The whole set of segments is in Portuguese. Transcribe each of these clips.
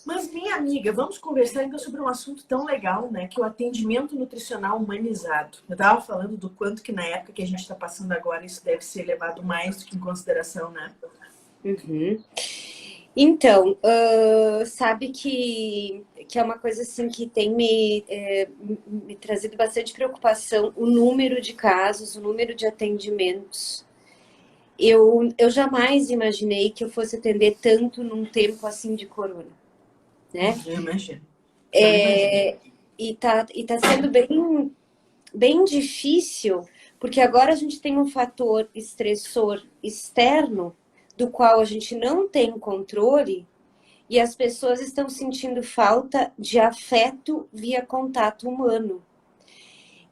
Mas, minha amiga, vamos conversar então sobre um assunto tão legal, né? Que é o atendimento nutricional humanizado. Eu estava falando do quanto que na época que a gente está passando agora, isso deve ser levado mais do que em consideração, né? Uhum. Então, sabe que é uma coisa assim que tem me trazido bastante preocupação, o número de casos, o número de atendimentos. Eu jamais imaginei que eu fosse atender tanto num tempo assim de corona, né? Eu imagino. Não imagino. E tá sendo bem difícil, porque agora a gente tem um fator estressor externo do qual a gente não tem controle e as pessoas estão sentindo falta de afeto via contato humano.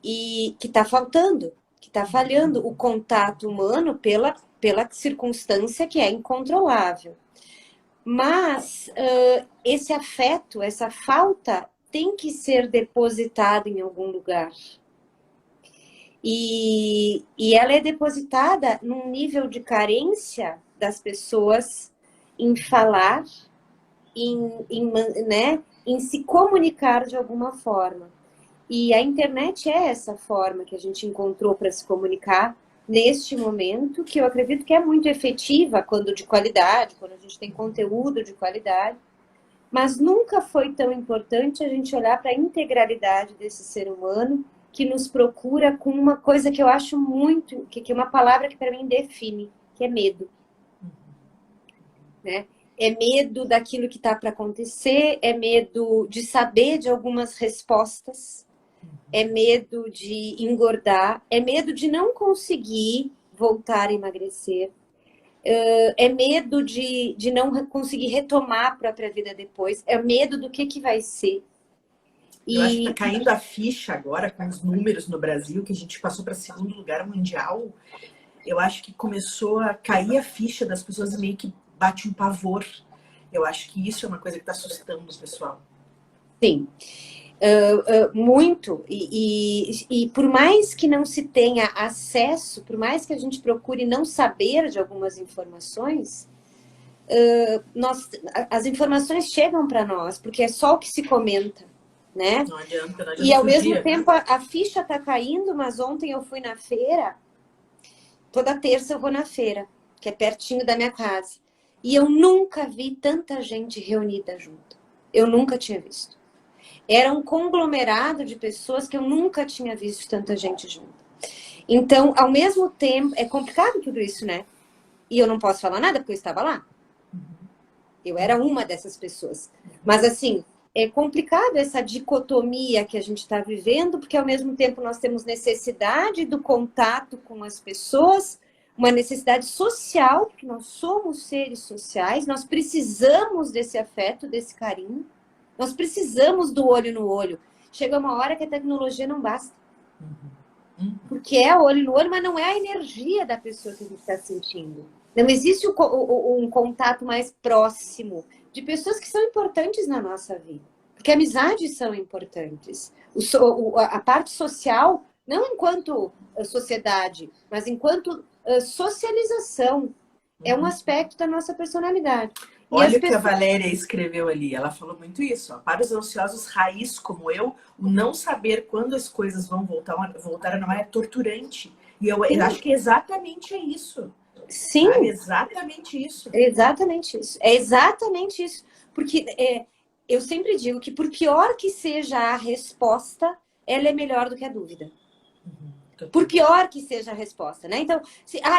E que está faltando, que está falhando o contato humano pela circunstância que é incontrolável. Mas esse afeto, essa falta, tem que ser depositada em algum lugar. E ela é depositada num nível de carência das pessoas em falar, né, em se comunicar de alguma forma. E a internet é essa forma que a gente encontrou para se comunicar neste momento, que eu acredito que é muito efetiva quando de qualidade, quando a gente tem conteúdo de qualidade, mas nunca foi tão importante a gente olhar para a integralidade desse ser humano que nos procura com uma coisa que eu acho muito, que é uma palavra que para mim define, que é medo. Né? É medo daquilo que está para acontecer, é medo de saber de algumas respostas, é medo de engordar, é medo de não conseguir voltar a emagrecer, é medo de não conseguir retomar a própria vida depois, é medo do que vai ser. Eu acho que está caindo a ficha agora com os números no Brasil, que a gente passou para segundo lugar mundial. Eu acho que começou a cair a ficha das pessoas e meio que bate um pavor. Eu acho que isso é uma coisa que está assustando o pessoal. Sim, muito. E por mais que não se tenha acesso, por mais que a gente procure não saber de algumas informações, as informações chegam para nós, porque é só o que se comenta, né? Não adianta E ao fugir. mesmo tempo a ficha está caindo, mas ontem eu fui na feira, toda terça eu vou na feira, que é pertinho da minha casa. E eu nunca vi tanta gente reunida junto. Eu nunca tinha visto. Era um conglomerado de pessoas que eu nunca tinha visto tanta gente junto. Então, ao mesmo tempo, é complicado tudo isso, né? E eu não posso falar nada porque eu estava lá. Eu era uma dessas pessoas. Mas, assim, é complicado essa dicotomia que a gente está vivendo, porque ao mesmo tempo nós temos necessidade do contato com as pessoas, uma necessidade social, porque nós somos seres sociais, nós precisamos desse afeto, desse carinho, nós precisamos do olho no olho. Chega uma hora que a tecnologia não basta. Porque é olho no olho, mas não é a energia da pessoa que a gente está sentindo. Não existe um contato mais próximo de pessoas que são importantes na nossa vida. Porque amizades são importantes. A parte social, não enquanto sociedade, mas enquanto socialização, é um aspecto da nossa personalidade. Olha o que a Valéria escreveu ali. Ela falou muito isso. Ó. Para os ansiosos raiz como eu, o não saber quando as coisas vão voltar a não é torturante. E eu acho que exatamente é isso. Sim. Sabe? Exatamente isso. Exatamente isso. É exatamente isso. Porque eu sempre digo que por pior que seja a resposta, ela é melhor do que a dúvida. Por pior que seja a resposta, né? Então,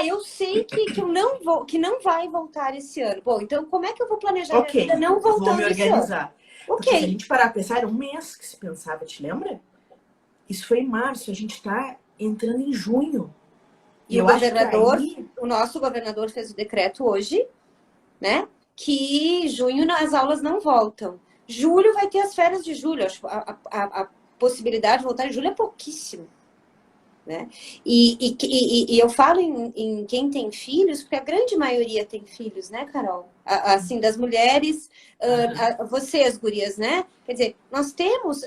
eu sei que eu não vou, que não vai voltar esse ano. Bom, então como é que eu vou planejar minha vida não voltando vou me organizar. Porque se a Ok. gente parar a pensar, era um mês que se pensava, te lembra? Isso foi em março, a gente está entrando em junho. E o governador, o nosso governador fez o decreto hoje, né? Que junho as aulas não voltam. Julho vai ter as férias de julho. Acho que a possibilidade de voltar em julho é pouquíssimo. Né? E eu falo em quem tem filhos, porque a grande maioria tem filhos, né, Carol? Assim, das mulheres, vocês, gurias, né? Quer dizer, nós temos,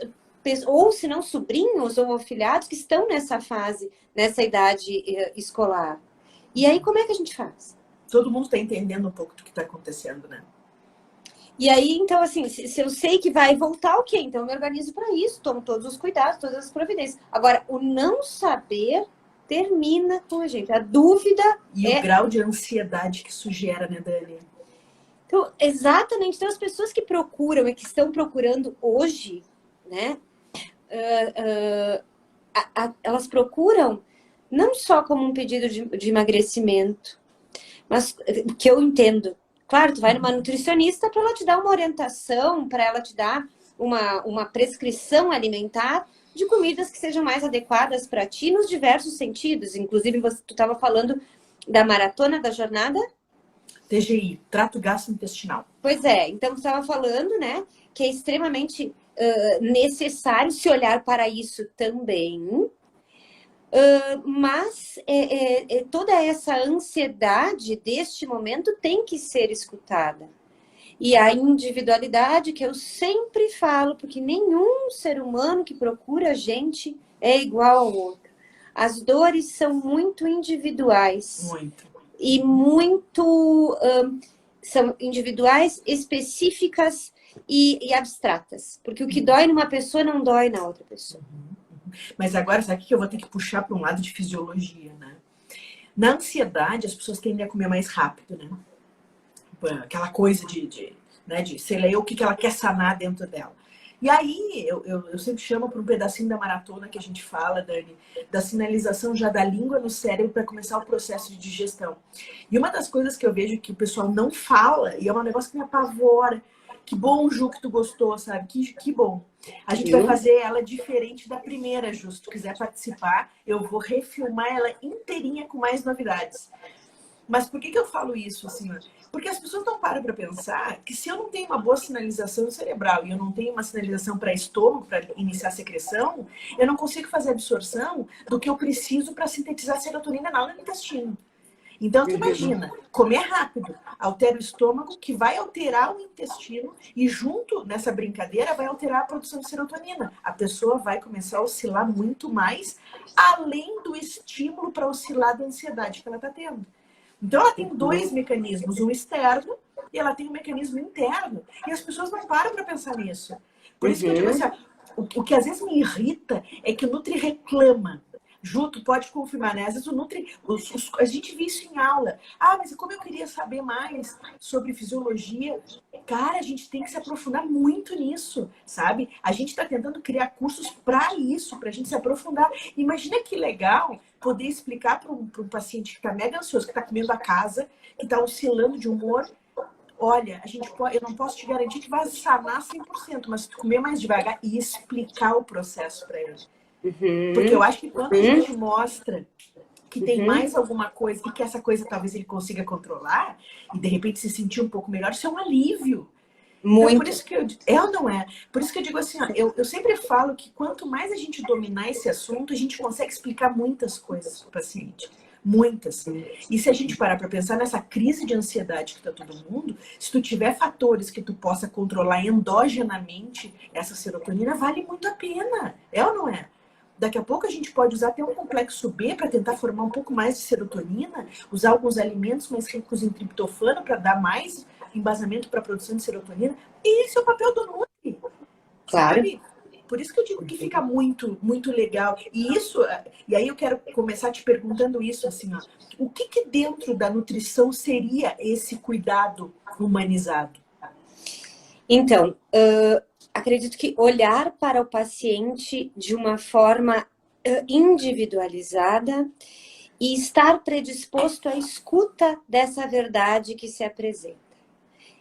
ou se não sobrinhos ou afilhados que estão nessa fase, nessa idade escolar. E aí, como é que a gente faz? Todo mundo está entendendo um pouco do que está acontecendo, né? E aí, então, assim, se eu sei que vai voltar, ok, então eu me organizo para isso, tomo todos os cuidados, todas as providências. Agora, o não saber termina com a gente. A dúvida E o grau de ansiedade que isso gera, né, Dani? Então, exatamente. Então, as pessoas que procuram e que estão procurando hoje, né, elas procuram não só como um pedido de emagrecimento, mas que eu entendo. Claro, tu vai numa nutricionista para ela te dar uma orientação, para ela te dar uma prescrição alimentar de comidas que sejam mais adequadas para ti nos diversos sentidos. Inclusive, tu estava falando da maratona, da jornada TGI, trato gastrointestinal. Pois é, então você estava falando, né, que é extremamente necessário se olhar para isso também, mas toda essa ansiedade deste momento tem que ser escutada. E a individualidade que eu sempre falo, porque nenhum ser humano que procura a gente é igual ao outro. As dores são muito individuais. Muito. E muito... são individuais, específicas e abstratas. Porque o que dói numa pessoa não dói na outra pessoa. Mas agora, sabe o que eu vou ter que puxar para um lado de fisiologia, né? Na ansiedade, as pessoas tendem a comer mais rápido, né? Aquela coisa de sei lá, o que ela quer sanar dentro dela. E aí, eu sempre chamo para um pedacinho da maratona que a gente fala, Dani, da sinalização já da língua no cérebro para começar o processo de digestão. E uma das coisas que eu vejo que o pessoal não fala, e é um negócio que me apavora, que bom, Ju, que tu gostou, sabe? Que bom. A gente vai fazer ela diferente da primeira, Ju. Se tu quiser participar, eu vou refilmar ela inteirinha com mais novidades. Mas por que eu falo isso, assim? Porque as pessoas não param para pensar que se eu não tenho uma boa sinalização cerebral e eu não tenho uma sinalização para estômago, para iniciar a secreção, eu não consigo fazer absorção do que eu preciso para sintetizar serotonina no intestino. Então, tu imagina, comer rápido altera o estômago, que vai alterar o intestino e junto nessa brincadeira vai alterar a produção de serotonina. A pessoa vai começar a oscilar muito mais, além do estímulo para oscilar da ansiedade que ela está tendo. Então, ela tem dois mecanismos, um externo e ela tem um mecanismo interno. E as pessoas não param para pensar nisso. Por isso que eu digo assim, o que às vezes me irrita é que o Nutri reclama. Ju, tu pode confirmar, né? Às vezes o Nutri... a gente viu isso em aula. Ah, mas como eu queria saber mais sobre fisiologia... Cara, a gente tem que se aprofundar muito nisso, sabe? A gente está tentando criar cursos para isso, para a gente se aprofundar. Imagina que legal poder explicar para um paciente que está mega ansioso, que está comendo a casa, que está oscilando de humor. Olha, eu não posso te garantir que vai sanar 100%, mas se tu comer mais devagar e explicar o processo para ele. Porque eu acho que quando a gente mostra que tem mais alguma coisa e que essa coisa talvez ele consiga controlar e de repente se sentir um pouco melhor, isso é um alívio. Muito. Então, por isso que eu não é. Por isso que eu digo assim, ó, eu sempre falo que quanto mais a gente dominar esse assunto, a gente consegue explicar muitas coisas para o paciente. Muitas. E se a gente parar para pensar nessa crise de ansiedade que está todo mundo, se tu tiver fatores que tu possa controlar endogenamente essa serotonina, vale muito a pena. É ou não é? Daqui a pouco a gente pode usar até um complexo B para tentar formar um pouco mais de serotonina, usar alguns alimentos mais ricos em triptofano para dar mais embasamento para a produção de serotonina. E esse é o papel do Nutri. Claro. Sabe? Por isso que eu digo que fica muito, muito legal. E aí eu quero começar te perguntando isso, assim, ó, o que dentro da nutrição seria esse cuidado humanizado? Então, acredito que olhar para o paciente de uma forma individualizada e estar predisposto à escuta dessa verdade que se apresenta.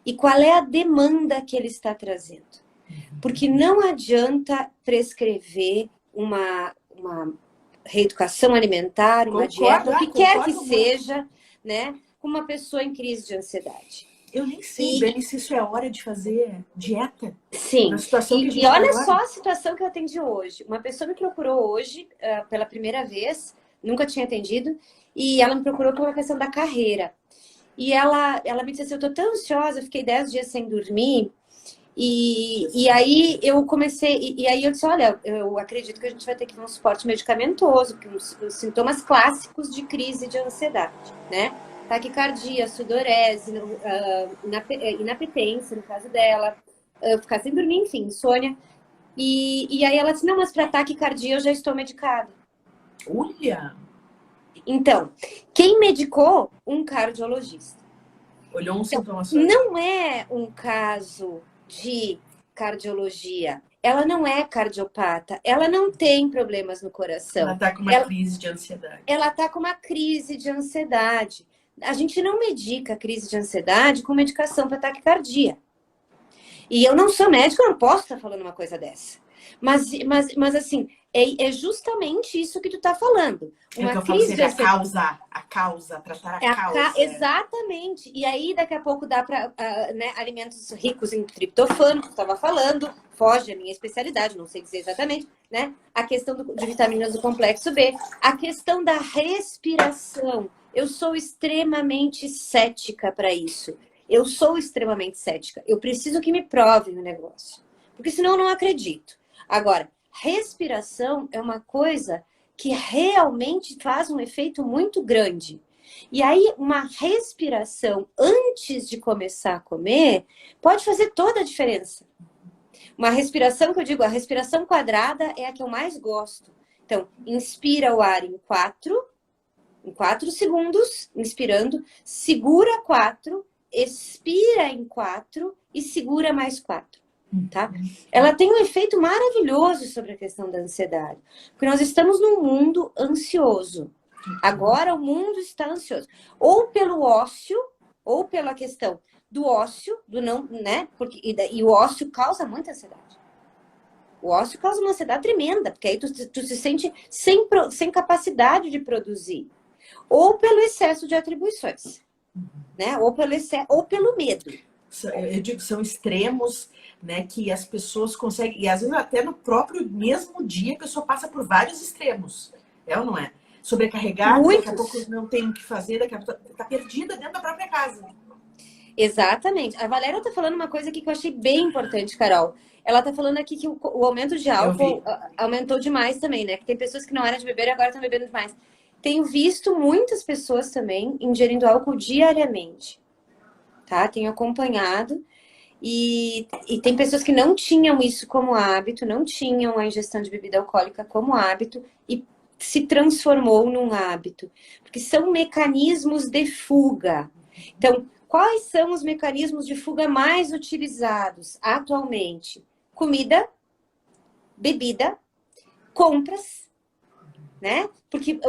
E qual é a demanda que ele está trazendo? Porque não adianta prescrever uma reeducação alimentar, uma dieta, o que quer que seja, né, com uma pessoa em crise de ansiedade. Eu nem sei, Dani, se isso é hora de fazer dieta. Sim. Na situação que a gente olha agora. Só a situação que eu atendi hoje. Uma pessoa me procurou hoje pela primeira vez, nunca tinha atendido, e ela me procurou por uma questão da carreira. E ela me disse assim, eu tô tão ansiosa, eu fiquei 10 dias sem dormir, e aí eu comecei, e aí eu disse, olha, eu acredito que a gente vai ter que ver um suporte medicamentoso, porque os sintomas clássicos de crise de ansiedade, né? taquicardia, sudorese, inapetência, no caso dela, ficar sem dormir, enfim, insônia. E aí ela disse, não, mas para taquicardia eu já estou medicada. Olha! Então, quem medicou? Um cardiologista. Olhou um Então, sintoma. não é um caso de cardiologia. Ela não é cardiopata. Ela não tem problemas no coração. Ela está com uma crise de ansiedade. Ela está com uma crise de ansiedade. A gente não medica a crise de ansiedade com medicação para taquicardia. E eu não sou médica, eu não posso estar falando uma coisa dessa. Mas assim, é justamente isso que tu está falando. Uma que eu falo sempre, a causa, tratar a causa. Exatamente. E aí, daqui a pouco, dá para alimentos ricos em triptofano, que eu estava falando, foge a minha especialidade, não sei dizer exatamente, né? A questão de vitaminas do complexo B, a questão da respiração. Eu sou extremamente cética para isso. Eu sou extremamente cética. Eu preciso que me provem o negócio. Porque senão eu não acredito. Agora, respiração é uma coisa que realmente faz um efeito muito grande. E aí, uma respiração antes de começar a comer pode fazer toda a diferença. Uma respiração que eu digo, a respiração quadrada é a que eu mais gosto. Então, inspira o ar em 4 segundos, inspirando, segura 4, expira em 4 e segura mais 4. Tá? Ela tem um efeito maravilhoso sobre a questão da ansiedade. Porque nós estamos num mundo ansioso. Agora o mundo está ansioso. Ou pelo ócio, ou pela questão do ócio, do não, né? E o ócio causa muita ansiedade. O ócio causa uma ansiedade tremenda, porque aí tu se sente sem capacidade de produzir. Ou pelo excesso de atribuições, né? Ou pelo medo. Eu digo, são extremos, né, que as pessoas conseguem, e às vezes até no próprio mesmo dia a pessoa passa por vários extremos, ou não é? Sobrecarregada, daqui a pouco não tem o que fazer, daqui a pouco tá perdida dentro da própria casa. Exatamente. A Valéria tá falando uma coisa aqui que eu achei bem importante, Carol. Ela tá falando aqui que o aumento de álcool aumentou demais também, né? Que tem pessoas que não eram de beber e agora estão bebendo demais. Tenho visto muitas pessoas também ingerindo álcool diariamente, tá? Tenho acompanhado. E tem pessoas que não tinham isso como hábito, não tinham a ingestão de bebida alcoólica como hábito e se transformou num hábito. Porque são mecanismos de fuga. Então, quais são os mecanismos de fuga mais utilizados atualmente? Comida, bebida, compras, né? Porque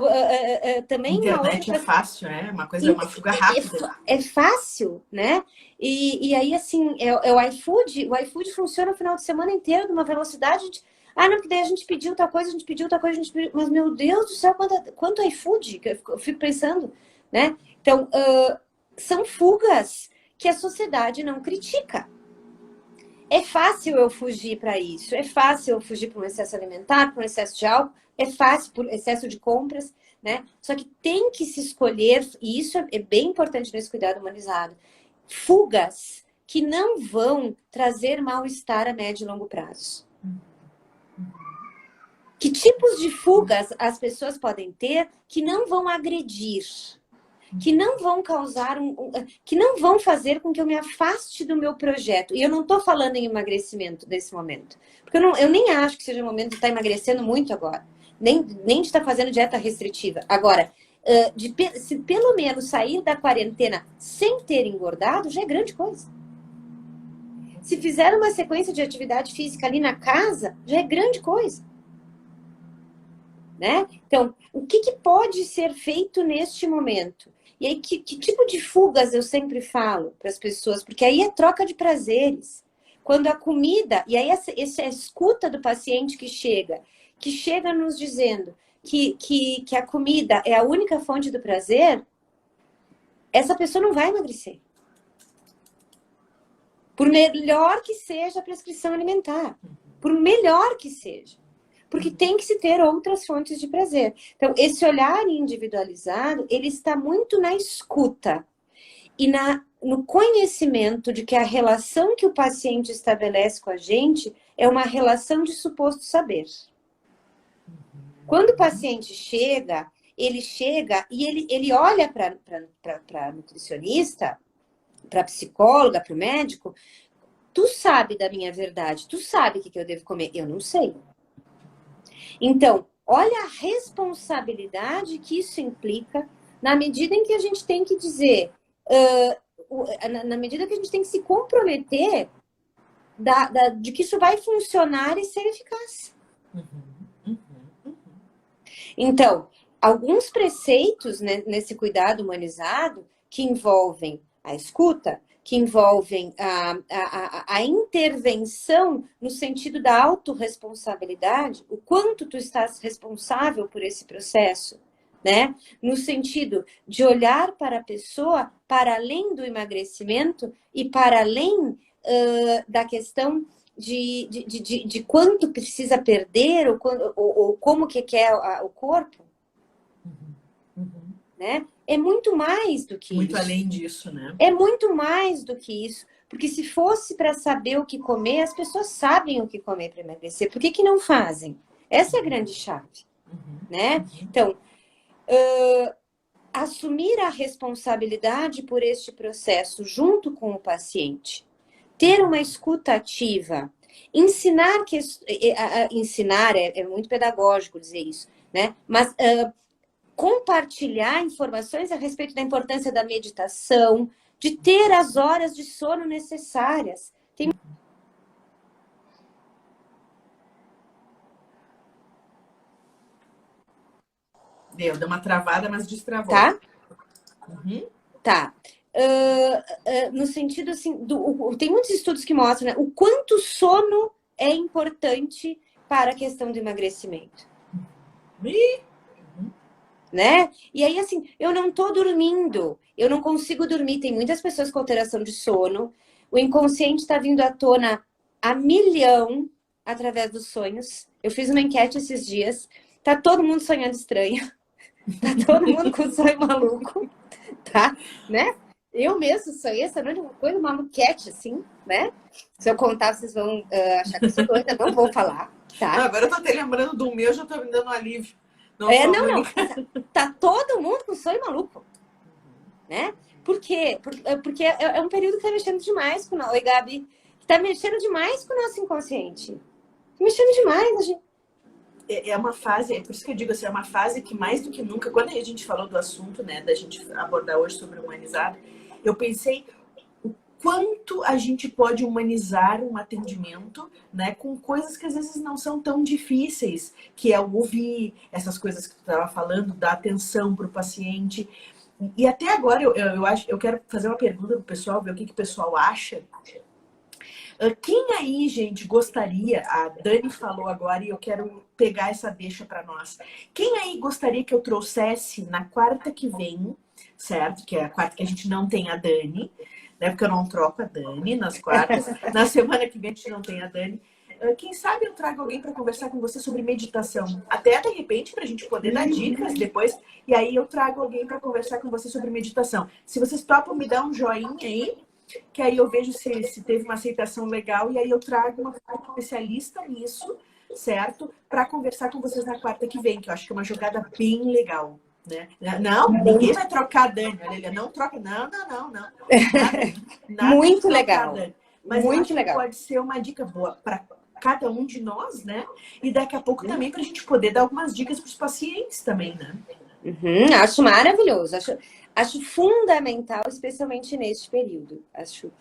também internet é fácil, né? Uma fuga rápida. É fácil, né? E aí, assim, o iFood. O iFood funciona o final de semana inteiro numa velocidade de... não, porque daí a gente pediu tal coisa, Mas, meu Deus do céu, quanto iFood? Eu fico pensando, né? Então, são fugas que a sociedade não critica. É fácil eu fugir para isso. É fácil eu fugir para um excesso alimentar, para um excesso de álcool. É fácil por excesso de compras, né? Só que tem que se escolher, e isso é bem importante nesse cuidado humanizado, fugas que não vão trazer mal-estar a médio e longo prazo. Que tipos de fugas as pessoas podem ter que não vão agredir, que não vão causar que não vão fazer com que eu me afaste do meu projeto. E eu não estou falando em emagrecimento nesse momento. Porque eu nem acho que seja o momento de estar emagrecendo muito agora. Nem de estar fazendo dieta restritiva. Agora, se pelo menos sair da quarentena sem ter engordado, já é grande coisa. Se fizer uma sequência de atividade física ali na casa, já é grande coisa. Né? Então, o que pode ser feito neste momento? E aí, que tipo de fugas eu sempre falo para as pessoas? Porque aí é troca de prazeres. Quando a comida... E aí, essa escuta do paciente que chega nos dizendo que a comida é a única fonte do prazer, essa pessoa não vai emagrecer. Por melhor que seja a prescrição alimentar. Por melhor que seja. Porque tem que se ter outras fontes de prazer. Então, esse olhar individualizado, ele está muito na escuta e no conhecimento de que a relação que o paciente estabelece com a gente é uma relação de suposto saber. Quando o paciente chega, ele chega e ele olha para a nutricionista, para a psicóloga, para o médico, tu sabe da minha verdade, tu sabe o que eu devo comer. Eu não sei. Então, olha a responsabilidade que isso implica na medida em que a gente tem que dizer, na medida que a gente tem que se comprometer de que isso vai funcionar e ser eficaz. Então, alguns preceitos, né, nesse cuidado humanizado que envolvem a escuta, que envolvem a intervenção no sentido da autorresponsabilidade, o quanto tu estás responsável por esse processo, né? No sentido de olhar para a pessoa para além do emagrecimento e para além da questão de quanto precisa perder ou como que quer o corpo, né? É muito mais do que muito isso. Muito além disso, né? É muito mais do que isso. Porque se fosse para saber o que comer, as pessoas sabem o que comer para emagrecer. Por que que não fazem? Essa é a grande chave, né? Então, assumir a responsabilidade por este processo junto com o paciente, ter uma escuta ativa, ensinar é muito pedagógico dizer isso, né? Mas compartilhar informações a respeito da importância da meditação, de ter as horas de sono necessárias. Deu uma travada, mas destravou. Tá? Tá. No sentido assim, tem muitos estudos que mostram, né, o quanto o sono é importante para a questão do emagrecimento. Né? E aí, assim, eu não tô dormindo, eu não consigo dormir. Tem muitas pessoas com alteração de sono. O inconsciente está vindo à tona a milhão através dos sonhos. Eu fiz uma enquete esses dias. Tá todo mundo sonhando estranho. Tá todo mundo com sonho maluco. Tá? Né? Eu mesmo sonhei essa noite uma coisa maluquete, assim, né? Se eu contar, vocês vão achar que eu sou doida. Não vou falar, tá? Não, agora eu tô até lembrando do meu, já tô me dando um alívio. Não. Tá todo mundo com sonho maluco, né? Por quê? Porque é um período que tá mexendo demais com nós. Oi, Gabi. Tá mexendo demais com o nosso inconsciente. Tá mexendo demais, a gente. É uma fase, é por isso que eu digo assim, é uma fase que mais do que nunca, quando a gente falou do assunto, né, da gente abordar hoje sobre o humanizado, eu pensei o quanto a gente pode humanizar um atendimento, né, com coisas que às vezes não são tão difíceis, que é o ouvir, essas coisas que tu estava falando, dar atenção para o paciente. E até agora eu quero fazer uma pergunta pro pessoal, ver o que o pessoal acha. Quem aí, gente, gostaria, a Dani falou agora e eu quero pegar essa deixa para nós. Quem aí gostaria que eu trouxesse na quarta que vem, certo? Que é a quarta que a gente não tem a Dani, né? Porque eu não troco a Dani nas quartas. Na semana que vem a gente não tem a Dani. Quem sabe eu trago alguém para conversar com você sobre meditação. Até de repente para a gente poder dar dicas depois. E aí eu trago alguém para conversar com você sobre meditação. Se vocês topam, me dá um joinha aí. Que aí eu vejo se teve uma aceitação legal e aí eu trago uma especialista nisso, certo? Para conversar com vocês na quarta que vem, que eu acho que é uma jogada bem legal, né? Não, ninguém vai trocar a Dani, olha, não troca, não. Nada muito legal. Mas muito eu acho legal. Que pode ser uma dica boa para cada um de nós, né? E daqui a pouco também para a gente poder dar algumas dicas para os pacientes também, né? Acho maravilhoso, acho fundamental, especialmente neste período. Acho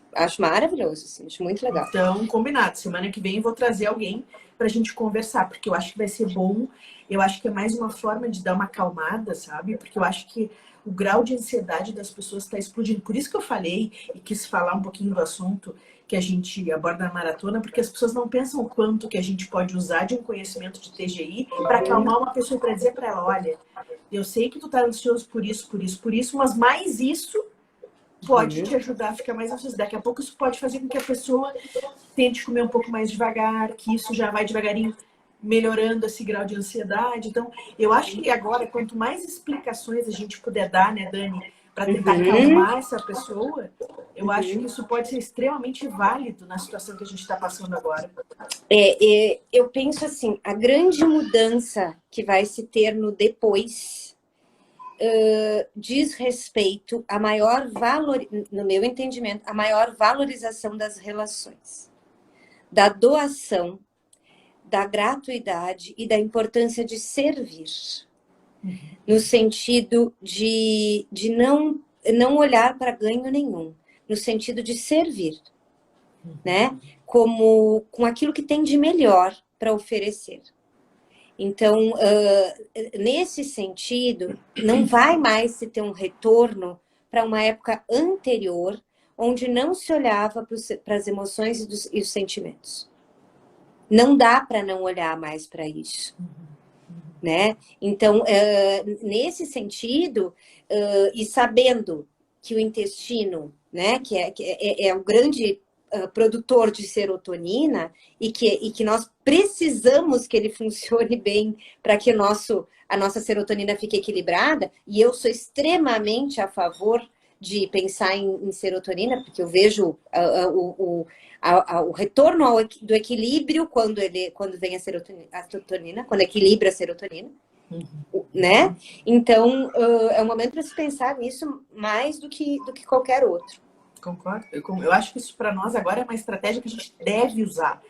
maravilhoso, assim, acho muito legal. Então, combinado. Semana que vem eu vou trazer alguém para a gente conversar, porque eu acho que vai ser bom. Eu acho que é mais uma forma de dar uma acalmada, sabe? Porque eu acho que o grau de ansiedade das pessoas está explodindo. Por isso que eu falei e quis falar um pouquinho do assunto que a gente aborda na maratona, porque as pessoas não pensam o quanto que a gente pode usar de um conhecimento de TGI para acalmar uma pessoa e para dizer para ela, olha, eu sei que tu tá ansioso por isso, mas mais isso pode te ajudar a ficar mais ansioso. Daqui a pouco isso pode fazer com que a pessoa tente comer um pouco mais devagar, que isso já vai devagarinho melhorando esse grau de ansiedade. Então, eu acho que agora, quanto mais explicações a gente puder dar, né, Dani, para tentar acalmar essa pessoa, eu acho que isso pode ser extremamente válido na situação que a gente está passando agora. Eu penso assim, a grande mudança que vai se ter no depois diz respeito a maior valor, no meu entendimento, a maior valorização das relações, da doação, da gratuidade e da importância de servir, no sentido de não olhar para ganho nenhum, no sentido de servir, né? Com aquilo que tem de melhor para oferecer. Então, nesse sentido, não vai mais se ter um retorno para uma época anterior, onde não se olhava para as emoções e os sentimentos. Não dá para não olhar mais para isso, né? Então, nesse sentido, e sabendo que o intestino, né, que é o grande produtor de serotonina e que nós precisamos que ele funcione bem para que a nossa serotonina fique equilibrada, e eu sou extremamente a favor de pensar em serotonina, porque eu vejo o retorno do equilíbrio quando vem a serotonina, quando equilibra a serotonina, né? Então, é um momento para se pensar nisso mais do que qualquer outro. Concordo. Eu acho que isso para nós agora é uma estratégia que a gente deve usar.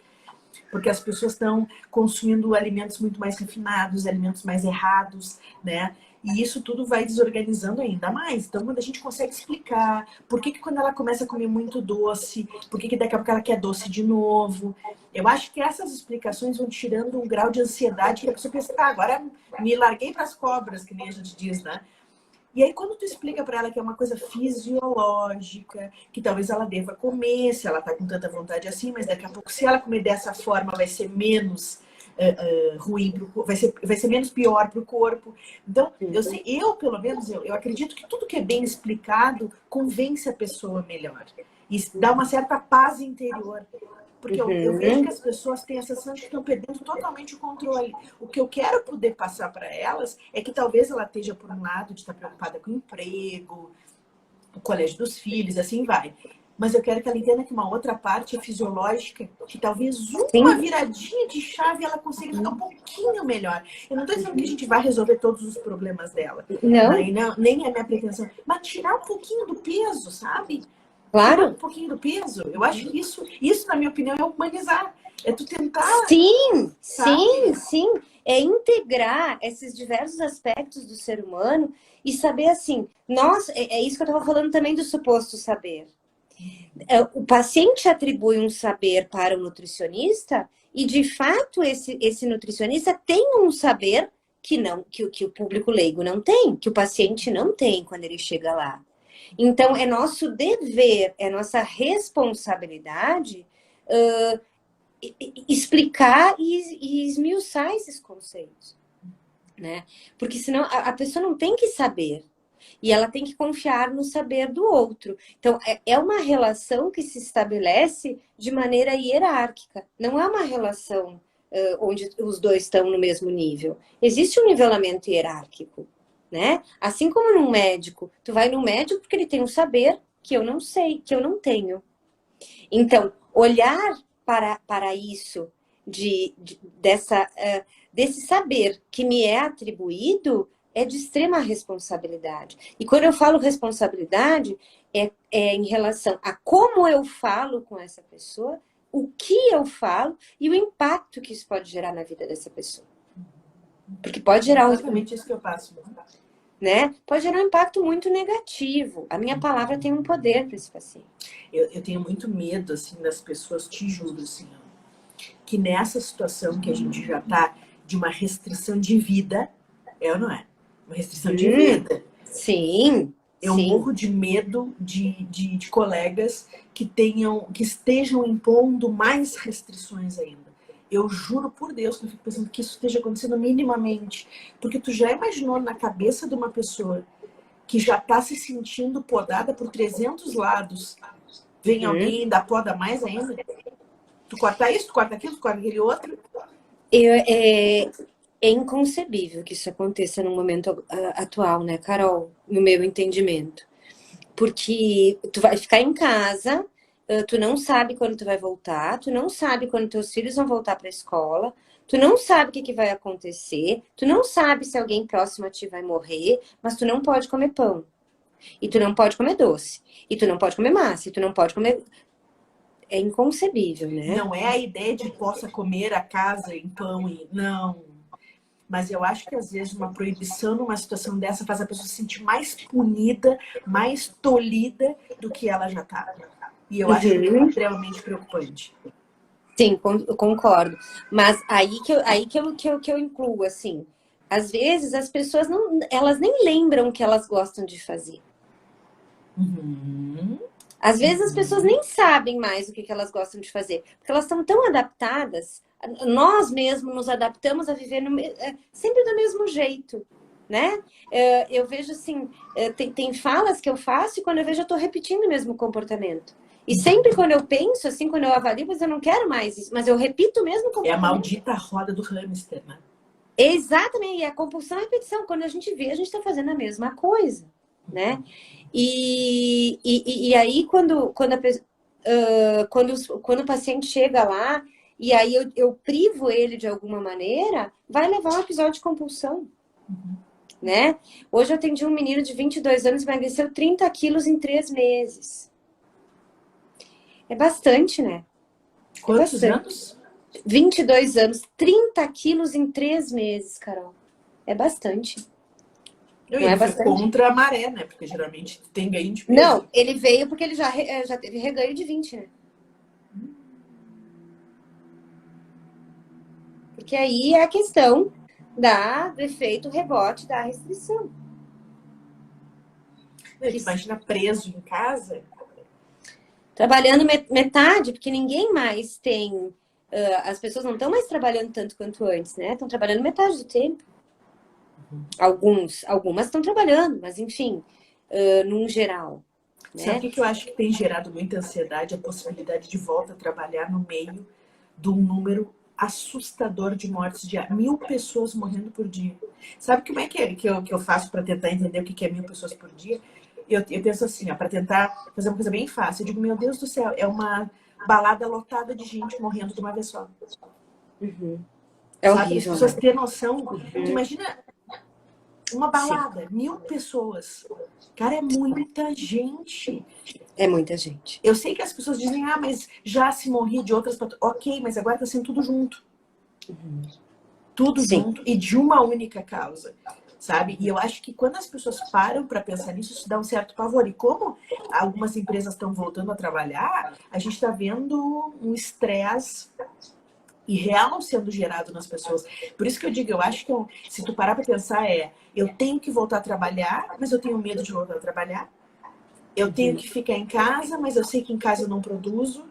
Porque as pessoas estão consumindo alimentos muito mais refinados, alimentos mais errados, né? E isso tudo vai desorganizando ainda mais. Então, quando a gente consegue explicar por que quando ela começa a comer muito doce, por que daqui a pouco ela quer doce de novo, eu acho que essas explicações vão tirando um grau de ansiedade que a pessoa pensa, agora me larguei para as cobras, que nem a gente diz, né? E aí, quando tu explica para ela que é uma coisa fisiológica, que talvez ela deva comer, se ela tá com tanta vontade assim, mas daqui a pouco, se ela comer dessa forma, vai ser menos ruim, vai ser menos pior para o corpo. Então, eu pelo menos, eu acredito que tudo que é bem explicado convence a pessoa melhor. E dá uma certa paz interior. Porque eu vejo que as pessoas têm a sensação de que estão perdendo totalmente o controle. O que eu quero poder passar para elas é que talvez ela esteja, por um lado, de estar preocupada com o emprego, o colégio dos filhos, assim vai. Mas eu quero que ela entenda que uma outra parte é fisiológica, que talvez uma viradinha de chave ela consiga ficar um pouquinho melhor. Eu não estou dizendo que a gente vai resolver todos os problemas dela. Não. Nem é minha pretensão. Mas tirar um pouquinho do peso, sabe? Claro. Um pouquinho do peso. Eu acho que isso, na minha opinião, é humanizar. É tu tentar... Sim, sabe? sim. É integrar esses diversos aspectos do ser humano e saber assim, nossa, é isso que eu estava falando também do suposto saber. O paciente atribui um saber para o nutricionista e, de fato, esse nutricionista tem um saber que o público leigo não tem, que o paciente não tem quando ele chega lá. Então, é nosso dever, é nossa responsabilidade explicar e esmiuçar esses conceitos, né? Porque senão a pessoa não tem que saber. E ela tem que confiar no saber do outro. Então, é uma relação que se estabelece de maneira hierárquica. Não é uma relação onde os dois estão no mesmo nível. Existe um nivelamento hierárquico, né? Assim como num médico. Tu vai no médico porque ele tem um saber que eu não sei, que eu não tenho. Então, olhar para isso, desse saber que me é atribuído, é de extrema responsabilidade. E quando eu falo responsabilidade, é em relação a como eu falo com essa pessoa, o que eu falo e o impacto que isso pode gerar na vida dessa pessoa. Porque pode gerar exatamente isso que eu passo. Né? Pode gerar um impacto muito negativo. A minha palavra tem um poder para esse paciente. Eu tenho muito medo, assim, das pessoas, te juro, assim, que nessa situação que a gente já tá de uma restrição de vida, é ou não é? Uma restrição de vida. Sim. Eu morro de medo de colegas que estejam impondo mais restrições ainda. Eu juro por Deus que eu fico pensando que isso esteja acontecendo minimamente. Porque tu já imaginou na cabeça de uma pessoa que já está se sentindo podada por 300 lados, vem alguém e ainda poda mais ainda? Tu corta isso, tu corta aquilo, tu corta aquele outro? É inconcebível que isso aconteça no momento atual, né, Carol? No meu entendimento. Porque tu vai ficar em casa, Tu não sabe quando tu vai voltar, tu não sabe quando teus filhos vão voltar para a escola, tu não sabe o que vai acontecer, tu não sabe se alguém próximo a ti vai morrer, mas tu não pode comer pão. E tu não pode comer doce. E tu não pode comer massa. E tu não pode comer... É inconcebível, né? Não é a ideia de possa comer a casa em pão e... Não. Mas eu acho que às vezes uma proibição numa situação dessa faz a pessoa se sentir mais punida, mais tolhida do que ela já tá. E eu acho extremamente preocupante. Sim, concordo. Mas aí que eu incluo, assim, às vezes as pessoas não, elas nem lembram o que elas gostam de fazer. Às vezes as pessoas nem sabem mais o que elas gostam de fazer, porque elas estão tão adaptadas, nós mesmos nos adaptamos a viver sempre do mesmo jeito, né? Eu vejo assim, tem falas que eu faço e quando eu vejo eu estou repetindo o mesmo comportamento. E sempre quando eu penso, assim, quando eu avalio, mas eu não quero mais isso, mas eu repito o mesmo comportamento. É a maldita roda do hamster, né? Exatamente, e a compulsão e a repetição, quando a gente vê, a gente está fazendo a mesma coisa, né? E aí, quando o paciente chega lá, e aí eu privo ele de alguma maneira, vai levar um episódio de compulsão, né? Hoje eu atendi um menino de 22 anos, emagreceu 30 quilos em 3 meses. É bastante, né? Quantos anos? 22 anos, 30 quilos em 3 meses, Carol. É bastante. Não é bastante. Contra a maré, né? Porque geralmente tem ganho de peso. Não, ele veio porque ele já teve reganho de 20, né? Porque aí é a questão do efeito rebote da restrição. Imagina preso em casa. Trabalhando metade, porque ninguém mais tem... as pessoas não estão mais trabalhando tanto quanto antes, né? Estão trabalhando metade do tempo. Algumas estão trabalhando, mas enfim, num geral. Né? Sabe o que eu acho que tem gerado muita ansiedade? A possibilidade de volta a trabalhar no meio de um número assustador de mortes diárias. 1.000 pessoas morrendo por dia. Sabe como é que eu faço para tentar entender o que é 1.000 pessoas por dia? Eu penso assim, para tentar fazer uma coisa bem fácil. Eu digo, meu Deus do céu, é uma balada lotada de gente morrendo de uma vez só. É sabe? horrível. As pessoas terem noção. Tu imagina uma balada, 1.000 pessoas. Cara, é muita gente. É muita gente. Eu sei que as pessoas dizem, mas já se morria de outras... Ok, mas agora tá sendo tudo junto. Tudo junto e de uma única causa, sabe? E eu acho que quando as pessoas param para pensar nisso, isso dá um certo pavor. E como algumas empresas estão voltando a trabalhar, a gente está vendo um estresse irreal sendo gerado nas pessoas. Por isso que eu digo, eu acho que se tu parar para pensar eu tenho que voltar a trabalhar, mas eu tenho medo de voltar a trabalhar. Eu tenho que ficar em casa, mas eu sei que em casa eu não produzo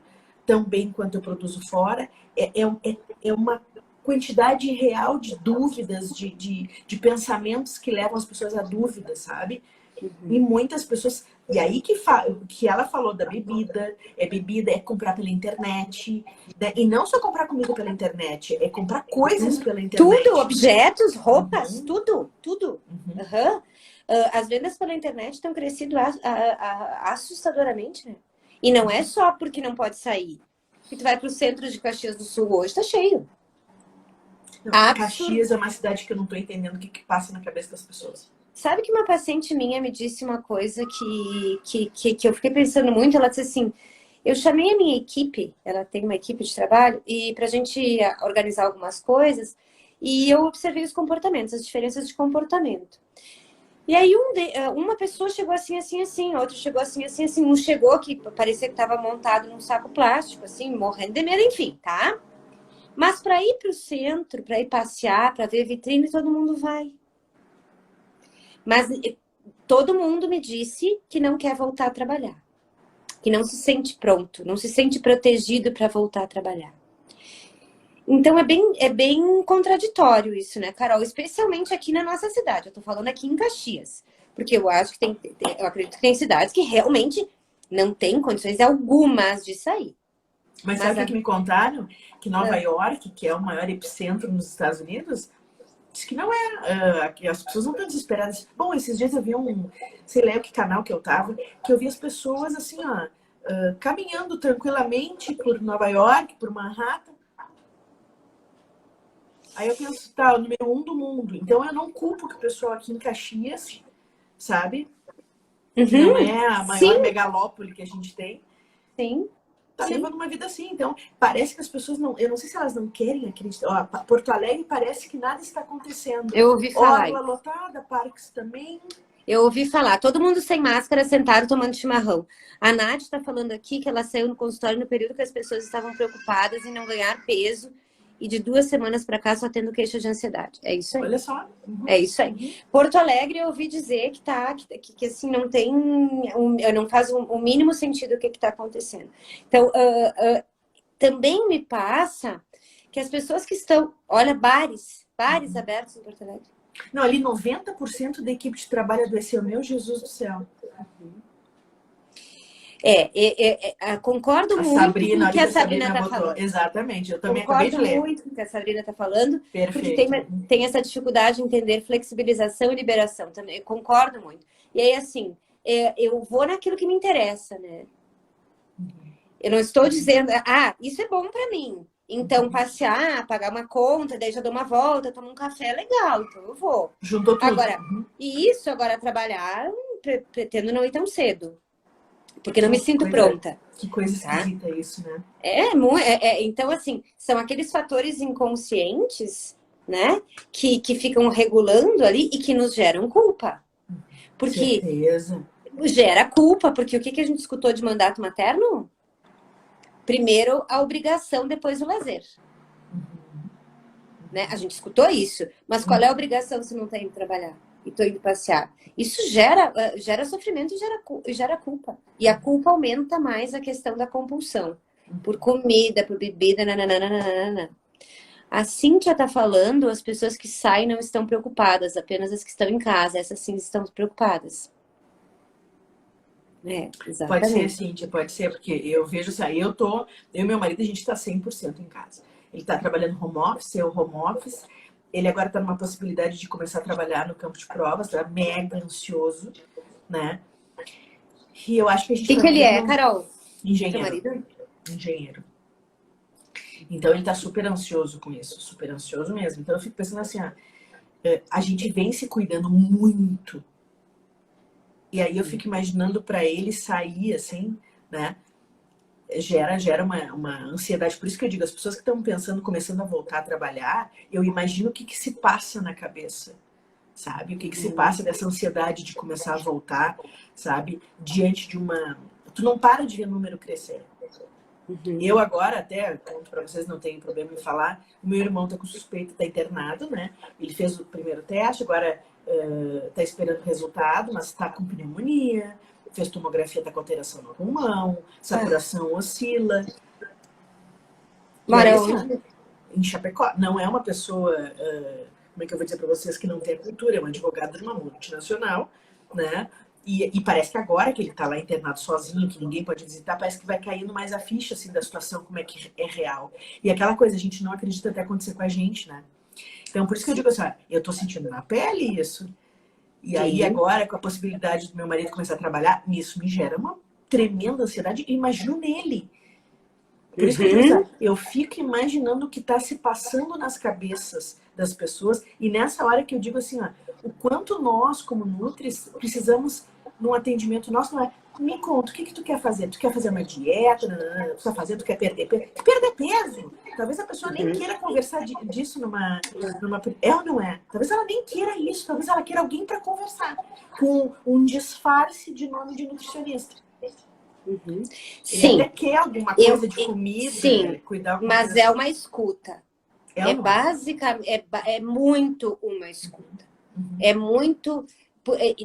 tão bem quanto eu produzo fora. É uma quantidade real de dúvidas, de pensamentos que levam as pessoas a dúvidas, sabe? E muitas pessoas... E aí que ela falou da bebida, é comprar pela internet, né? E não só comprar comida pela internet, é comprar coisas pela internet. Tudo, objetos, roupas, tudo. As vendas pela internet estão crescendo assustadoramente, né? E não é só porque não pode sair. E tu vai pro centro de Caxias do Sul hoje, tá cheio. Caxias é uma cidade que eu não tô entendendo o que passa na cabeça das pessoas. Sabe que uma paciente minha me disse uma coisa que eu fiquei pensando muito. Ela disse assim, eu chamei a minha equipe, ela tem uma equipe de trabalho, e pra gente organizar algumas coisas, e eu observei os comportamentos, as diferenças de comportamento. E aí uma pessoa chegou assim, outro chegou assim, um chegou que parecia que estava montado num saco plástico, assim, morrendo de medo, enfim, tá? Mas para ir pro centro, para ir passear, para ver vitrine, todo mundo vai. Mas todo mundo me disse que não quer voltar a trabalhar. Que não se sente pronto, não se sente protegido para voltar a trabalhar. Então é bem contraditório isso, né, Carol? Especialmente aqui na nossa cidade. Eu tô falando aqui em Caxias. Porque eu acho que eu acredito que tem cidades que realmente não tem condições algumas de sair. Mas sabe o que me contaram? Que Nova York, que é o maior epicentro nos Estados Unidos, diz que não é. As pessoas não estão desesperadas. Bom, esses dias eu vi sei lá que canal que eu tava, que eu vi as pessoas assim, caminhando tranquilamente por Nova York, por Manhattan. Aí eu penso, tá, o número 1 do mundo. Então eu não culpo que o pessoal aqui em Caxias, sabe? Que não é a maior Sim, megalópole que a gente tem. sim, Tá sim. levando uma vida assim. Então, parece que as pessoas não... Eu não sei se elas não querem acreditar. Ó, Porto Alegre parece que nada está acontecendo. Eu ouvi falar. Orla lotada, parques também. Eu ouvi falar. Todo mundo sem máscara, sentado, tomando chimarrão. A Nath está falando aqui que ela saiu no consultório no período que as pessoas estavam preocupadas em não ganhar peso e de 2 semanas para cá só tendo queixa de ansiedade. É isso aí. Olha só. É isso aí. Porto Alegre, eu ouvi dizer que assim, não tem... não faz o mínimo sentido o que está acontecendo. Então, também me passa que as pessoas que estão... Olha, bares abertos em Porto Alegre. Não, ali 90% da equipe de trabalho adoeceu. Meu Jesus do céu. Concordo A muito Sabrina, com o que a olha que Sabrina está botou. falando. Exatamente, eu também acabei de Concordo ler. muito com o que a Sabrina está falando, porque Perfeito. tem essa dificuldade de entender flexibilização e liberação também. Eu concordo muito. E aí, assim, eu vou naquilo que me interessa, né? Eu não estou dizendo, isso é bom para mim. Então, passear, pagar uma conta, daí já dou uma volta, tomo um café, legal, então eu vou. Juntou tudo. Agora trabalhar, pretendo não ir tão cedo. Porque não me sinto pronta. Que coisa esquisita isso, né? Então, assim, são aqueles fatores inconscientes, né? Que ficam regulando ali e que nos geram culpa. Porque certeza. Gera culpa, porque o que a gente escutou de mandato materno? Primeiro a obrigação, depois o lazer. Né? A gente escutou isso. Mas qual é a obrigação se não está indo trabalhar? E estou indo passear? Isso gera sofrimento e gera culpa. E a culpa aumenta mais a questão da compulsão. Por comida, por bebida, nananana. A Cíntia está falando, as pessoas que saem não estão preocupadas, apenas as que estão em casa. Essas sim estão preocupadas. Exatamente. Pode ser, Cíntia, pode ser, porque eu vejo assim, eu e meu marido, a gente está 100% em casa. Ele está trabalhando home office, eu home office. Ele agora está numa possibilidade de começar a trabalhar no campo de provas, tá mega ansioso, né? E eu acho que a gente O que ele é, Carol? Engenheiro. Seu marido? Engenheiro. Então ele tá super ansioso com isso, super ansioso mesmo. Então eu fico pensando assim, a gente vem se cuidando muito. E aí eu fico imaginando para ele sair assim, né? Gera uma ansiedade. Por isso que eu digo, as pessoas que estão pensando, começando a voltar a trabalhar, eu imagino o que se passa na cabeça, sabe? O que se passa dessa ansiedade de começar a voltar, sabe? Diante de uma... Tu não para de ver o número crescer. Eu agora, até, conto pra vocês, não tenho problema em falar, o meu irmão tá com suspeita, tá internado, né? Ele fez o primeiro teste, agora tá esperando o resultado, mas tá com pneumonia, fez tomografia, tá com alteração no pulmão, saturação oscila. Mora onde? Em Chapecó. Não é uma pessoa, como é que eu vou dizer pra vocês, que não tem a cultura, é um advogado de uma multinacional, né? E parece que agora que ele tá lá internado sozinho, que ninguém pode visitar, parece que vai caindo mais a ficha, assim, da situação, como é que é real. E aquela coisa, a gente não acredita até acontecer com a gente, né? Então, por isso que eu digo assim, eu tô sentindo na pele isso. E aí, agora, com a possibilidade do meu marido começar a trabalhar, isso me gera uma tremenda ansiedade. E imagino nele. Por isso que eu digo assim, eu fico imaginando o que tá se passando nas cabeças das pessoas. E nessa hora que eu digo assim, o quanto nós, como Nutris, precisamos, num atendimento nosso, não é... Me conta, o que tu quer fazer? Tu quer fazer uma dieta? Tu quer fazer? Tu quer perder peso? Perder peso! Talvez a pessoa nem queira conversar disso numa... É ou não é? Talvez ela nem queira isso. Talvez ela queira alguém para conversar. Com um disfarce de nome de nutricionista. Sim. Ele até quer alguma coisa de comida. Sim, cuidar mas é uma escuta. Basicamente... É muito uma escuta. É muito...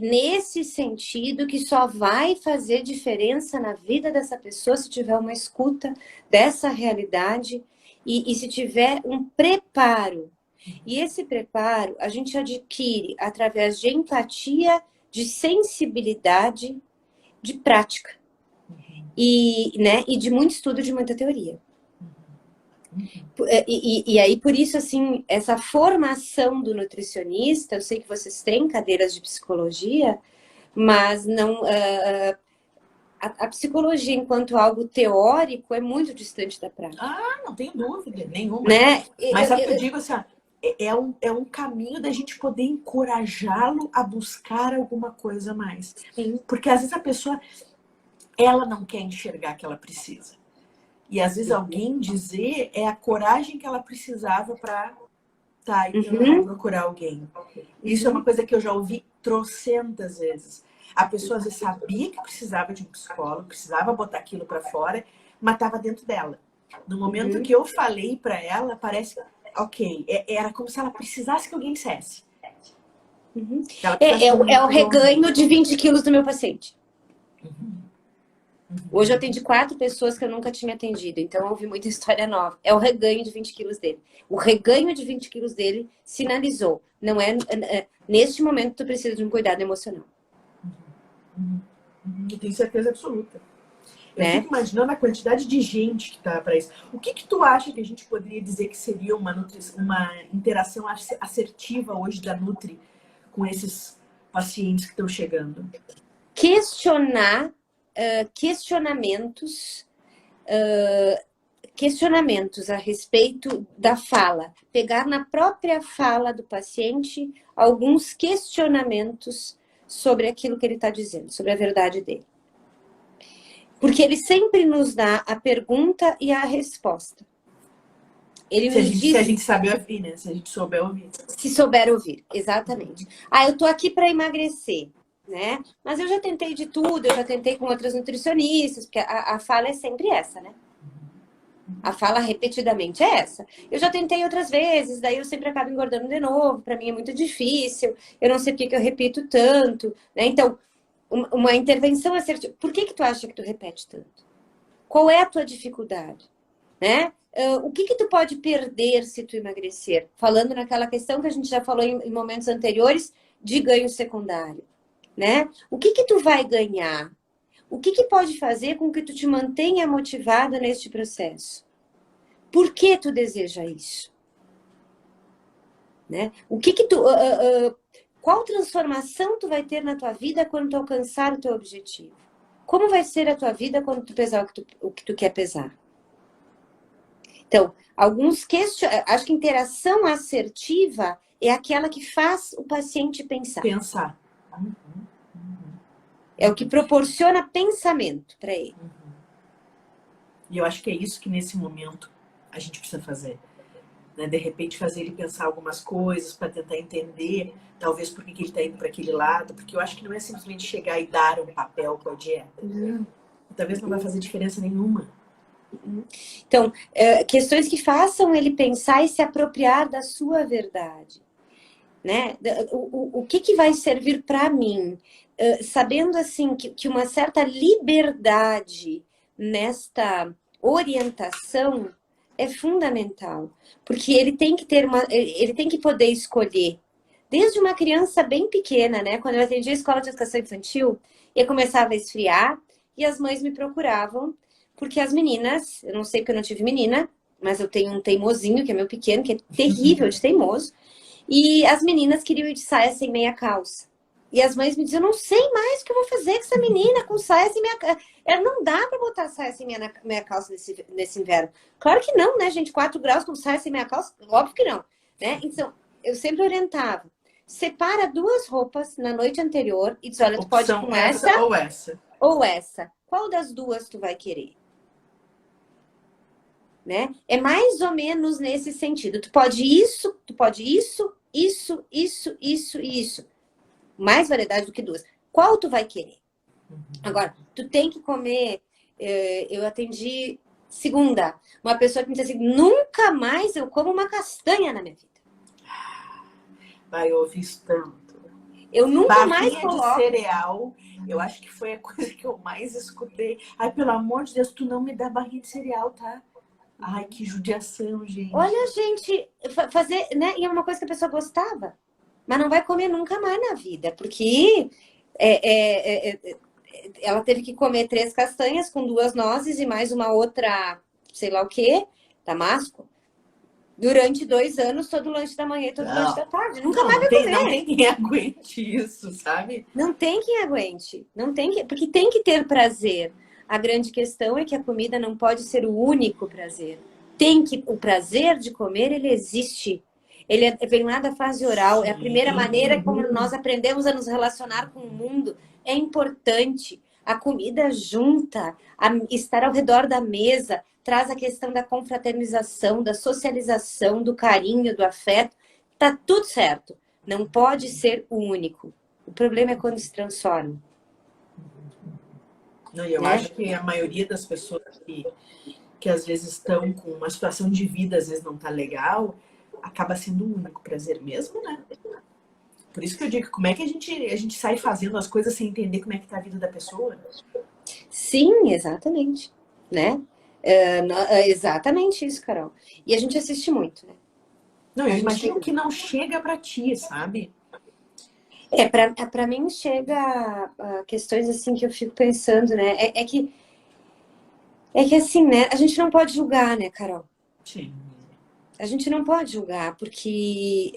nesse sentido que só vai fazer diferença na vida dessa pessoa se tiver uma escuta dessa realidade e se tiver um preparo. E esse preparo a gente adquire através de empatia, de sensibilidade, de prática. E de muito estudo, de muita teoria. E aí, por isso, assim, essa formação do nutricionista, eu sei que vocês têm cadeiras de psicologia, mas não... a psicologia enquanto algo teórico é muito distante da prática. Ah, não tenho dúvida nenhuma. Né? Mas sabe o que eu digo assim, ó, é um caminho da gente poder encorajá-lo a buscar alguma coisa a mais. Sim. Porque às vezes a pessoa, ela não quer enxergar que ela precisa. E às vezes alguém dizer é a coragem que ela precisava para então eu vou procurar alguém. Isso é uma coisa que eu já ouvi trocentas vezes. A pessoa às vezes sabia que precisava de um psicólogo, precisava botar aquilo para fora, mas estava dentro dela. No momento que eu falei para ela, parece, ok, era como se ela precisasse que alguém dissesse. É o reganho de 20 quilos do meu paciente. Hoje eu atendi 4 pessoas que eu nunca tinha atendido, então eu ouvi muita história nova. É o reganho de 20 quilos dele. O reganho de 20 quilos dele sinalizou. Não neste momento tu precisa de um cuidado emocional. Eu tenho certeza absoluta. Eu fico imaginando a quantidade de gente que tá para isso. O que tu acha que a gente poderia dizer que seria uma interação assertiva hoje da Nutri com esses pacientes que estão chegando? Questionamentos a respeito da fala. Pegar na própria fala do paciente alguns questionamentos sobre aquilo que ele está dizendo, sobre a verdade dele. Porque ele sempre nos dá a pergunta e a resposta. Ele se a gente saber ouvir, né? Se a gente souber ouvir. Se souber ouvir, exatamente. Eu tô aqui para emagrecer, né? Mas eu já tentei de tudo, eu já tentei com outras nutricionistas, porque a fala é sempre essa, né? A fala repetidamente é essa. Eu já tentei outras vezes, daí eu sempre acabo engordando de novo, para mim é muito difícil, eu não sei porque que eu repito tanto, né? Então, uma intervenção assertiva. Por que tu acha que tu repete tanto? Qual é a tua dificuldade? Né? O que tu pode perder se tu emagrecer? Falando naquela questão que a gente já falou em momentos anteriores de ganho secundário, né? O que tu vai ganhar? O que pode fazer com que tu te mantenha motivado neste processo? Por que tu deseja isso? Né? Qual transformação tu vai ter na tua vida quando tu alcançar o teu objetivo? Como vai ser a tua vida quando tu pesar o que tu quer pesar? Então, acho que interação assertiva é aquela que faz o paciente pensar. É o que proporciona pensamento para ele. E eu acho que é isso que nesse momento a gente precisa fazer. Né? De repente fazer ele pensar algumas coisas para tentar entender, talvez por que ele está indo para aquele lado, porque eu acho que não é simplesmente chegar e dar um papel com a dieta. Talvez não vai fazer diferença nenhuma. Então, questões que façam ele pensar e se apropriar da sua verdade. Né? O que vai servir para mim? Sabendo assim que uma certa liberdade nesta orientação é fundamental, porque ele tem que poder escolher. Desde uma criança bem pequena, né? Quando eu atendia a escola de educação infantil, eu começava a esfriar e as mães me procuravam, porque as meninas, eu não sei porque eu não tive menina, mas eu tenho um teimosinho, que é meu pequeno, que é terrível de teimoso, e as meninas queriam ir de saia sem meia calça. E as mães me diziam, eu não sei mais o que eu vou fazer com essa menina com saia sem meia calça. Não dá para botar saia sem meia calça nesse inverno. Claro que não, né, gente? 4 graus com saia sem meia calça? Óbvio que não. Né? Então, eu sempre orientava. Separa 2 roupas na noite anterior e diz, olha, tu pode ir com essa ou essa. Ou essa. Qual das 2 tu vai querer? Né? É mais ou menos nesse sentido. Tu pode isso, isso. Mais variedade do que 2. Qual tu vai querer? Agora, tu tem que comer. Eu atendi segunda, uma pessoa que me disse assim: nunca mais eu como uma castanha na minha vida. Eu ouvi isso tanto. Eu nunca mais coloco. De cereal, eu acho que foi a coisa que eu mais escutei. Ai, pelo amor de Deus, tu não me dá barrinha de cereal, tá? Ai, que judiação, gente. Olha, gente, fazer, né? E é uma coisa que a pessoa gostava, mas não vai comer nunca mais na vida, porque ela teve que comer 3 castanhas com 2 nozes e mais uma outra, sei lá o quê, damasco. Durante 2 anos, todo lanche da manhã e todo lanche da tarde. Nunca mais vai não comer. tem quem aguente isso, sabe? Não tem quem aguente. Não tem que, porque tem que ter prazer. A grande questão é que a comida não pode ser o único prazer. O prazer de comer, ele existe. Vem lá da fase oral. É a primeira maneira como nós aprendemos a nos relacionar com o mundo. É importante. A comida junta, estar ao redor da mesa, traz a questão da confraternização, da socialização, do carinho, do afeto. Tá tudo certo. Não pode ser o único. O problema é quando se transforma. Não, eu acho que a maioria das pessoas que às vezes estão com uma situação de vida, às vezes não tá legal, acaba sendo o único prazer mesmo, né? Por isso que eu digo, como é que a gente sai fazendo as coisas sem entender como é que tá a vida da pessoa? Sim, exatamente. Né? Exatamente isso, Carol. E a gente assiste muito, né? Não, eu imagino que não chega pra ti, sabe? Pra mim chega questões assim que eu fico pensando, né? É que assim, né? A gente não pode julgar, né, Carol? Sim. A gente não pode julgar, porque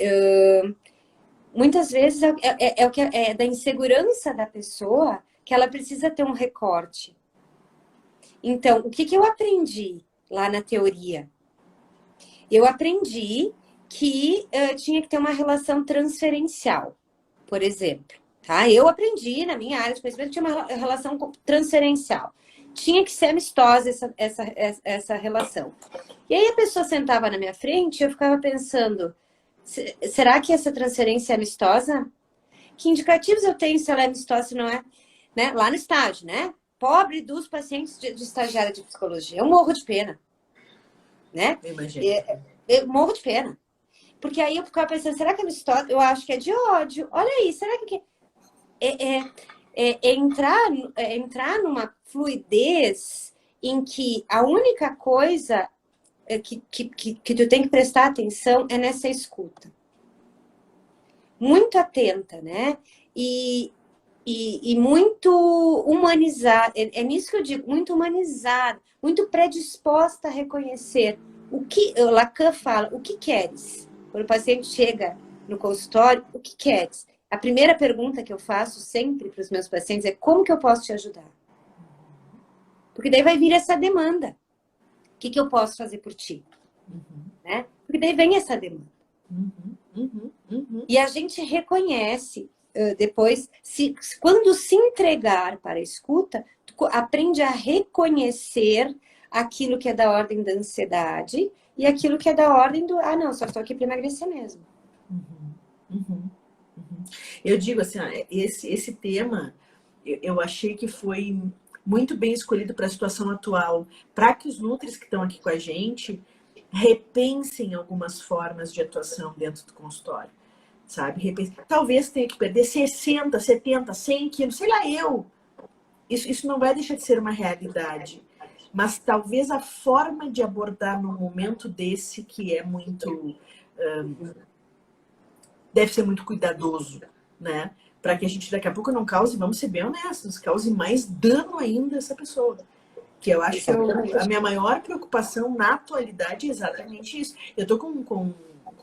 muitas vezes é da insegurança da pessoa que ela precisa ter um recorte. Então, o que eu aprendi lá na teoria? Eu aprendi que tinha que ter uma relação transferencial, por exemplo. Tá? Eu aprendi na minha área de conhecimento que tinha uma relação transferencial. Tinha que ser amistosa essa relação. E aí a pessoa sentava na minha frente e eu ficava pensando, será que essa transferência é amistosa? Que indicativos eu tenho se ela é amistosa ou não é? Né? Lá no estágio, né? Pobre dos pacientes de estagiária de psicologia. Eu morro de pena. Né? Eu imagino. Eu morro de pena. Porque aí eu ficava pensando, será que é amistosa? Eu acho que é de ódio. Olha aí, será que entrar numa fluidez em que a única coisa que tu tem que prestar atenção é nessa escuta. Muito atenta, né? E muito humanizada. É nisso que eu digo, muito humanizada, muito predisposta a reconhecer o que Lacan fala, o que queres? Quando o paciente chega no consultório, o que queres? A primeira pergunta que eu faço sempre para os meus pacientes é como que eu posso te ajudar? Porque daí vai vir essa demanda. O que eu posso fazer por ti? Né? Porque daí vem essa demanda. E a gente reconhece depois, quando se entregar para a escuta, tu aprende a reconhecer aquilo que é da ordem da ansiedade e aquilo que é da ordem do, não, só estou aqui para emagrecer mesmo. Eu digo assim, esse tema, eu achei que foi muito bem escolhido para a situação atual, para que os nutris que estão aqui com a gente repensem algumas formas de atuação dentro do consultório, sabe? Talvez tenha que perder 60, 70, 100 quilos, sei lá eu. Isso não vai deixar de ser uma realidade. Mas talvez a forma de abordar num momento desse que é muito... deve ser muito cuidadoso, né? Para que a gente daqui a pouco não cause, vamos ser bem honestos, cause mais dano ainda a essa pessoa. Que eu acho que a minha maior preocupação na atualidade é exatamente isso. Eu tô com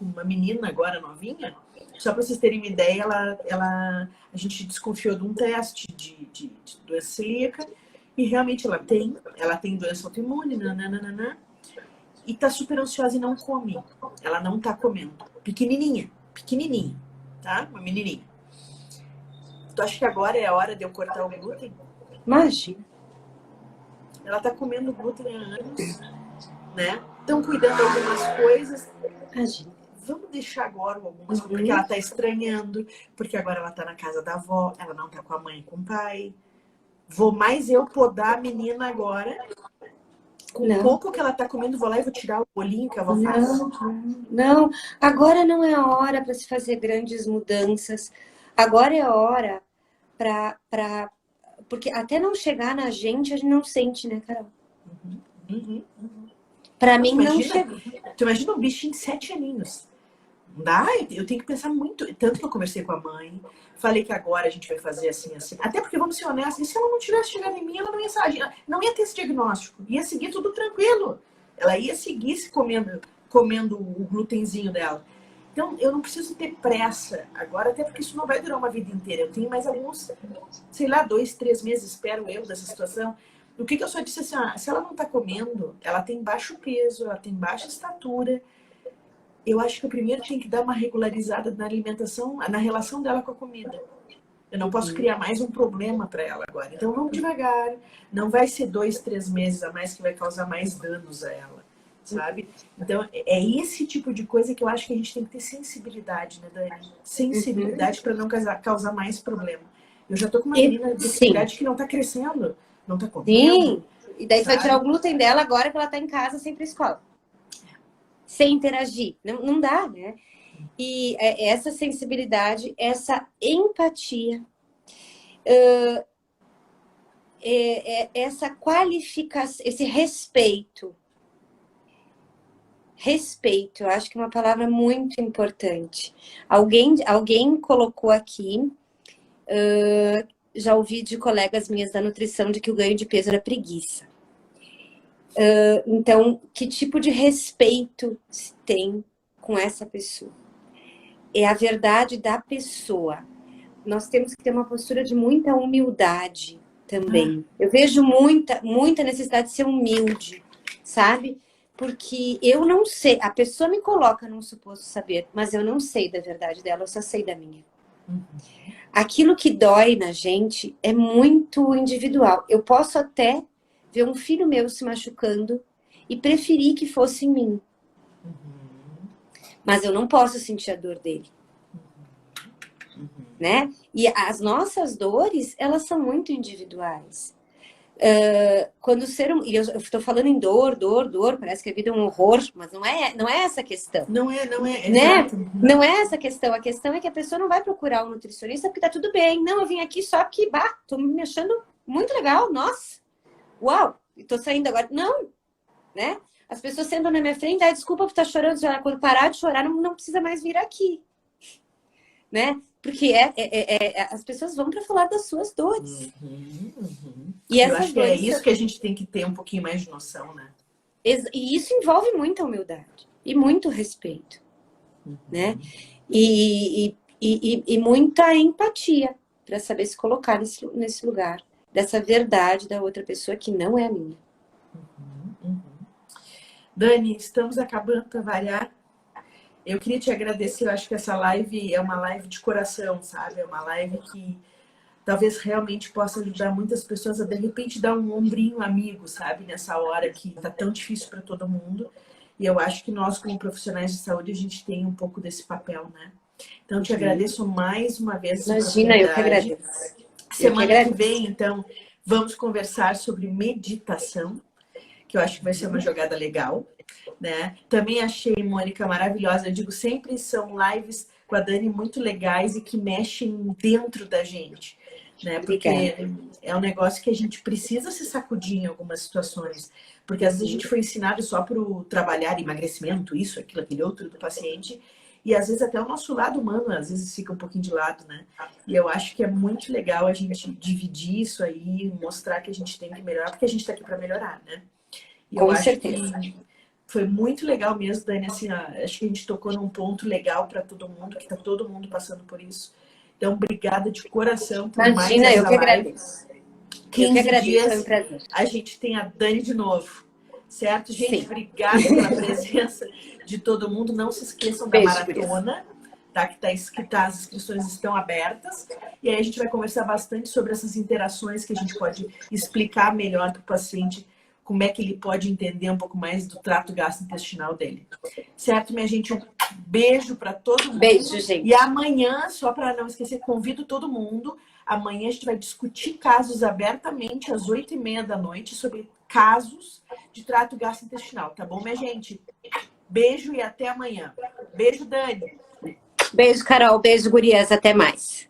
uma menina agora novinha, só para vocês terem uma ideia, a gente desconfiou de um teste de doença celíaca e realmente ela tem doença autoimune, nananana, e tá super ansiosa e não come. Ela não tá comendo. Pequenininha, tá? Uma menininha. Tu acha que agora é a hora de eu cortar o glúten? Imagina. Ela tá comendo glúten há anos, né? Estão cuidando de algumas coisas. Imagina. Vamos deixar agora algumas coisas, porque ela tá estranhando, porque agora ela tá na casa da avó, ela não tá com a mãe e com o pai. Vou mais eu podar a menina agora. Com o pouco que ela tá comendo, vou lá e vou tirar o bolinho que a avó faz. Não, agora não é a hora para se fazer grandes mudanças. Agora é a hora para porque até não chegar na gente, a gente não sente, né, Carol? Para mim não chega. Tu imagina um bichinho de 7 aninhos. Não dá? Eu tenho que pensar muito. Tanto que eu conversei com a mãe, falei que agora a gente vai fazer assim, assim. Até porque, vamos ser honestos, e se ela não tivesse chegado em mim, ela não ia ter esse diagnóstico. Ia seguir tudo tranquilo. Ela ia seguir se comendo comendo o glutenzinho dela. Então, eu não preciso ter pressa agora, até porque isso não vai durar uma vida inteira. Eu tenho mais alguns, sei lá, 2, 3 meses, espero eu, dessa situação. O que eu só disse assim, se ela não tá comendo, ela tem baixo peso, ela tem baixa estatura. Eu acho que eu primeiro tenho que dar uma regularizada na alimentação, na relação dela com a comida. Eu não posso criar mais um problema para ela agora. Então, vamos devagar. Não vai ser 2, 3 meses a mais que vai causar mais danos a ela, sabe? Então, é esse tipo de coisa que eu acho que a gente tem que ter sensibilidade, né, Dani? Sensibilidade para não causar mais problema. Eu já tô com uma menina dessa idade que não tá crescendo, não tá comendo. Sim, e daí vai tirar o glúten dela agora que ela tá em casa sem ir pra escola. Sem interagir. Não dá, né? E essa sensibilidade, essa empatia, essa qualificação, esse respeito. Respeito, eu acho que é uma palavra muito importante. Alguém colocou aqui, já ouvi de colegas minhas da nutrição de que o ganho de peso era preguiça. Então, que tipo de respeito se tem com essa pessoa? É a verdade da pessoa. Nós temos que ter uma postura de muita humildade também. Eu vejo muita necessidade de ser humilde, sabe? Porque eu não sei, a pessoa me coloca num suposto saber, mas eu não sei da verdade dela, eu só sei da minha. Aquilo que dói na gente é muito individual. Eu posso até ver um filho meu se machucando e preferir que fosse em mim. Mas eu não posso sentir a dor dele. Né? E as nossas dores, elas são muito individuais. Quando o ser humano... E eu estou falando em dor, parece que a vida é um horror, mas não é essa a questão. Não é, né? Exato. Não é essa a questão. A questão é que a pessoa não vai procurar um nutricionista porque tá tudo bem. Não, eu vim aqui só porque, tô me achando muito legal, nossa. Uau, tô saindo agora. Não, né? As pessoas sentam na minha frente, desculpa por estar chorando. Quando parar de chorar, não precisa mais vir aqui. Né? Porque as pessoas vão para falar das suas dores. E eu acho que é isso que a gente tem que ter um pouquinho mais de noção, né? E isso envolve muita humildade e muito respeito, né? E muita empatia para saber se colocar nesse lugar dessa verdade da outra pessoa que não é a minha. Dani, estamos acabando para variar. Eu queria te agradecer, eu acho que essa live é uma live de coração, sabe? É uma live que talvez realmente possa ajudar muitas pessoas a, de repente, dar um ombrinho amigo, sabe? Nessa hora que tá tão difícil para todo mundo. E eu acho que nós, como profissionais de saúde, a gente tem um pouco desse papel, né? Então, eu te agradeço mais uma vez. Imagina, eu que agradeço. Semana que vem, então, vamos conversar sobre meditação, que eu acho que vai ser uma jogada legal. Né? Também achei, Mônica, maravilhosa. Eu digo sempre, são lives com a Dani muito legais e que mexem dentro da gente, né? Porque é um negócio que a gente precisa se sacudir em algumas situações, porque às vezes a gente foi ensinado só para trabalhar emagrecimento, isso, aquilo, aquele outro do paciente, e às vezes até o nosso lado humano às vezes fica um pouquinho de lado, né? E eu acho que é muito legal a gente dividir isso aí, mostrar que a gente tem que melhorar, porque a gente está aqui para melhorar, né? E com certeza. Foi muito legal mesmo, Dani, assim, acho que a gente tocou num ponto legal para todo mundo, que está todo mundo passando por isso. Então, obrigada de coração por mais essa live. Eu que agradeço. 15 dias, a gente tem a Dani de novo, certo? Gente, sim, obrigada pela presença de todo mundo. Não se esqueçam da maratona, tá? Que as inscrições estão abertas. E aí a gente vai conversar bastante sobre essas interações que a gente pode explicar melhor para o paciente, como é que ele pode entender um pouco mais do trato gastrointestinal dele. Certo, minha gente? Um beijo para todo mundo. Beijo, gente. E amanhã, só para não esquecer, convido todo mundo. Amanhã a gente vai discutir casos abertamente às 8h30 da noite sobre casos de trato gastrointestinal, tá bom, minha gente? Beijo e até amanhã. Beijo, Dani. Beijo, Carol. Beijo, gurias. Até mais.